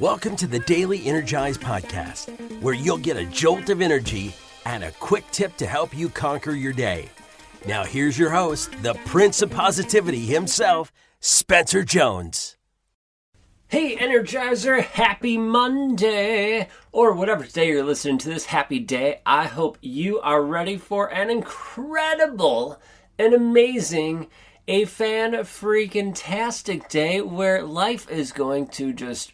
Welcome to the Daily Energize Podcast, where you'll get a jolt of energy and a quick tip to help you conquer your day. Now here's your host, the Prince of Positivity himself, Spencer Jones. Hey Energizer, happy Monday, or whatever day you're listening to this, happy day. I hope you are ready for an incredible, an amazing, a fan-freaking-tastic day where life is going to just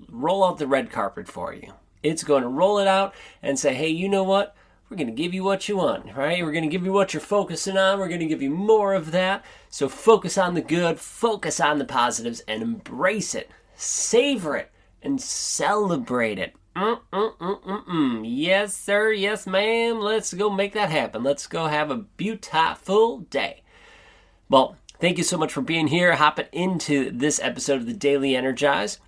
roll out the red carpet for you. It's going to roll it out and say, hey, you know what? We're going to give you what you want, right? We're going to give you what you're focusing on. We're going to give you more of that. So focus on the good, focus on the positives, and embrace it. Savor it and celebrate it. Yes, sir. Yes, ma'am. Let's go make that happen. Let's go have a beautiful day. Well, thank you so much for being here, hopping into this episode of the Daily Energize.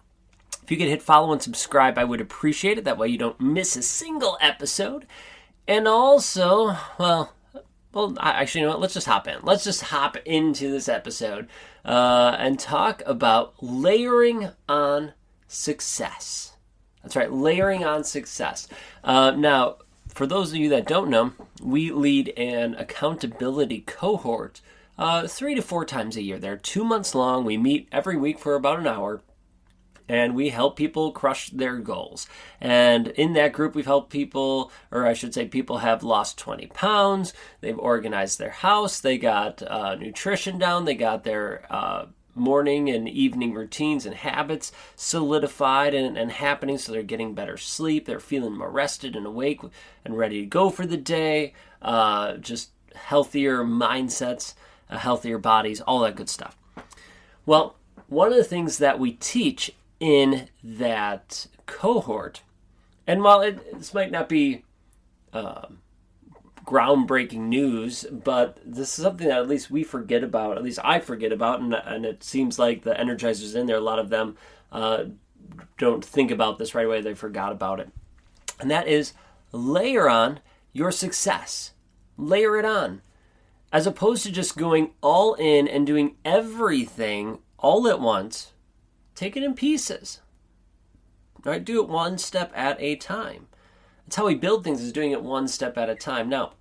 If you could hit follow and subscribe, I would appreciate it. That way you don't miss a single episode. And also, actually, you know what? Let's just hop in. Let's just hop into this episode and talk about layering on success. That's right, layering on success. Now, for those of you that don't know, we lead an accountability cohort 3 to 4 times a year. They're 2 months long. We meet every week for about an hour. And we help people crush their goals. And in that group, we've helped people, or I should say people have lost 20 pounds. They've organized their house. They got nutrition down. They got their morning and evening routines and habits solidified and happening. So they're getting better sleep. They're feeling more rested and awake and ready to go for the day. Just healthier mindsets, healthier bodies, all that good stuff. Well, one of the things that we teach in that cohort, and while this might not be groundbreaking news, but this is something that at least we forget about, at least I forget about, and it seems like the Energizers in there, a lot of them don't think about this right away, they forgot about it. And that is layer on your success. Layer it on. As opposed to just going all in and doing everything all at once, take it in pieces. All right, do it one step at a time. That's how we build things, is doing it one step at a time. Now,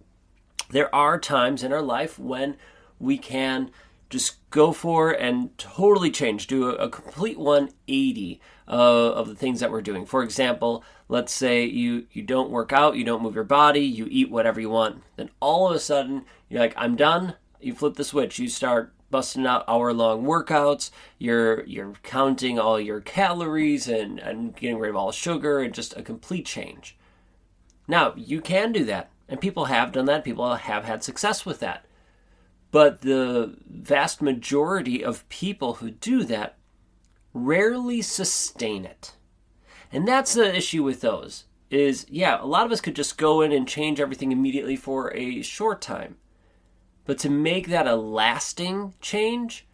there are times in our life when we can just go for it and totally change, do a complete 180 of the things that we're doing. For example, let's say you don't work out, you don't move your body, you eat whatever you want. Then all of a sudden, you're like, I'm done. You flip the switch. You start busting out hour-long workouts, you're counting all your calories and getting rid of all sugar, and just a complete change. Now, you can do that, and people have done that. People have had success with that. But the vast majority of people who do that rarely sustain it. And that's the issue with those, is, a lot of us could just go in and change everything immediately for a short time. But to make that a lasting change,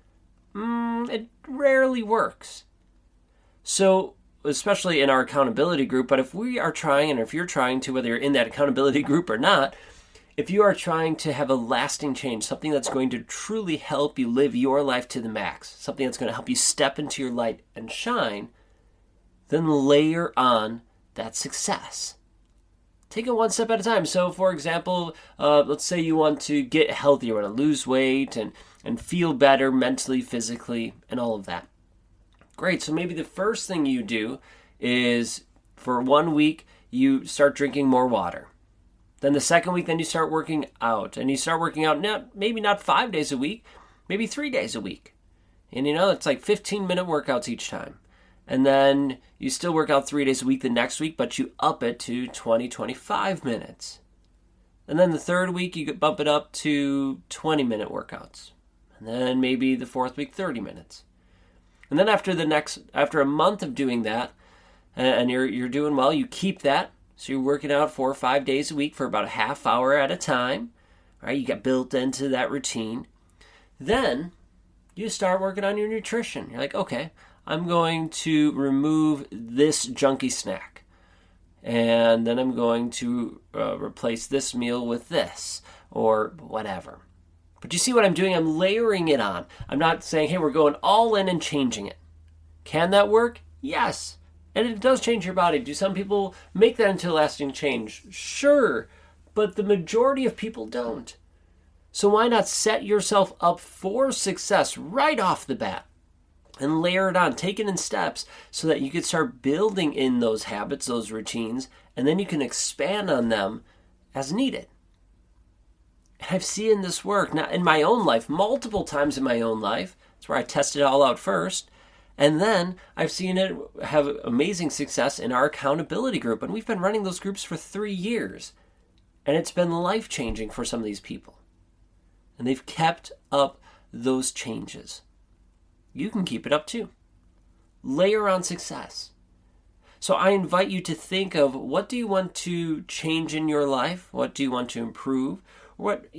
it rarely works. So, especially in our accountability group, but if we are trying, and if you're trying to, whether you're in that accountability group or not, if you are trying to have a lasting change, something that's going to truly help you live your life to the max, something that's going to help you step into your light and shine, then layer on that success. Take it one step at a time. So, for example, let's say you want to get healthier, want to lose weight and feel better mentally, physically, and all of that. Great. So maybe the first thing you do is for 1 week, you start drinking more water. Then the second week, then you start working out. And you start working out maybe not 5 days a week, maybe 3 days a week. And it's like 15-minute workouts each time. And then you still work out 3 days a week the next week, but you up it to 20, 25 minutes. And then the third week, you could bump it up to 20-minute workouts. And then maybe the fourth week, 30 minutes. And then after a month of doing that, and you're doing well, you keep that. So you're working out 4 or 5 days a week for about a half hour at a time. Right? You get built into that routine. Then you start working on your nutrition. You're like, okay, I'm going to remove this junky snack. And then I'm going to replace this meal with this or whatever. But you see what I'm doing? I'm layering it on. I'm not saying, hey, we're going all in and changing it. Can that work? Yes. And it does change your body. Do some people make that into a lasting change? Sure, but the majority of people don't. So why not set yourself up for success right off the bat and layer it on, take it in steps so that you can start building in those habits, those routines, and then you can expand on them as needed. And I've seen this work now in my own life, multiple times in my own life. That's where I tested it all out first. And then I've seen it have amazing success in our accountability group. And we've been running those groups for 3 years. And it's been life-changing for some of these people. And they've kept up those changes. You can keep it up too. Layer on success. So I invite you to think of, what do you want to change in your life? What do you want to improve? What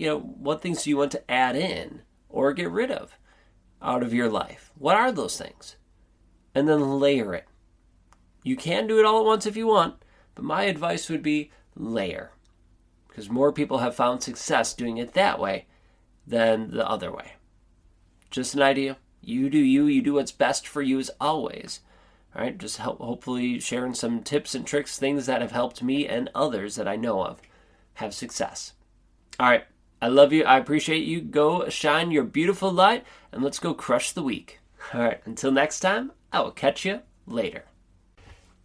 things do you want to add in or get rid of out of your life? What are those things? And then layer it. You can do it all at once if you want, but my advice would be layer. Because more people have found success doing it that way than the other way. Just an idea. You do you. You do what's best for you as always. All right, just hopefully sharing some tips and tricks, things that have helped me and others that I know of have success. All right, I love you. I appreciate you. Go shine your beautiful light, and let's go crush the week. All right, until next time, I will catch you later.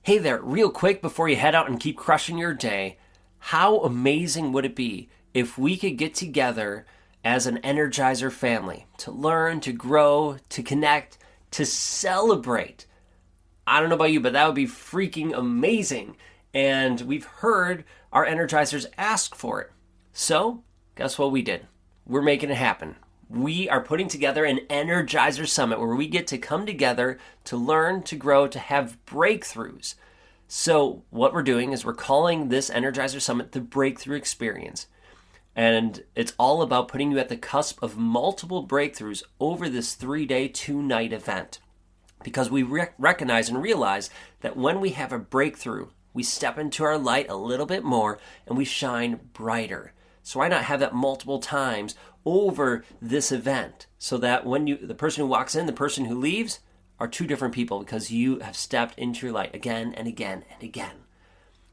Hey there, real quick before you head out and keep crushing your day, how amazing would it be if we could get together as an Energizer family to learn, to grow, to connect, to celebrate? I don't know about you, but that would be freaking amazing. And we've heard our Energizers ask for it. So, guess what we did? We're making it happen. We are putting together an Energizer Summit where we get to come together to learn, to grow, to have breakthroughs. So, what we're doing is we're calling this Energizer Summit the Breakthrough Experience. And it's all about putting you at the cusp of multiple breakthroughs over this 3-day, 2-night event. Because we recognize and realize that when we have a breakthrough, we step into our light a little bit more and we shine brighter. So why not have that multiple times over this event so that when the person who walks in, the person who leaves are two different people because you have stepped into your light again and again and again.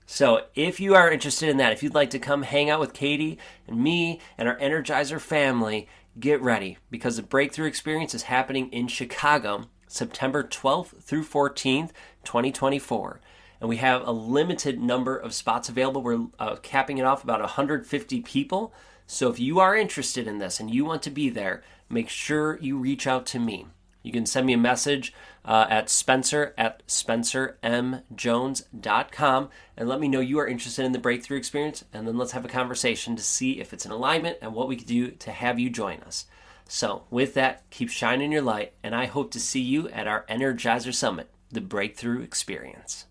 So if you are interested in that, if you'd like to come hang out with Katie and me and our Energizer family, get ready because the Breakthrough Experience is happening in Chicago, September 12th through 14th, 2024. And we have a limited number of spots available. We're capping it off about 150 people. So if you are interested in this and you want to be there, make sure you reach out to me. You can send me a message at spencer@spencermjones.com and let me know you are interested in the Breakthrough Experience. And then let's have a conversation to see if it's in alignment and what we can do to have you join us. So with that, keep shining your light, and I hope to see you at our Energizer Summit, the Breakthrough Experience.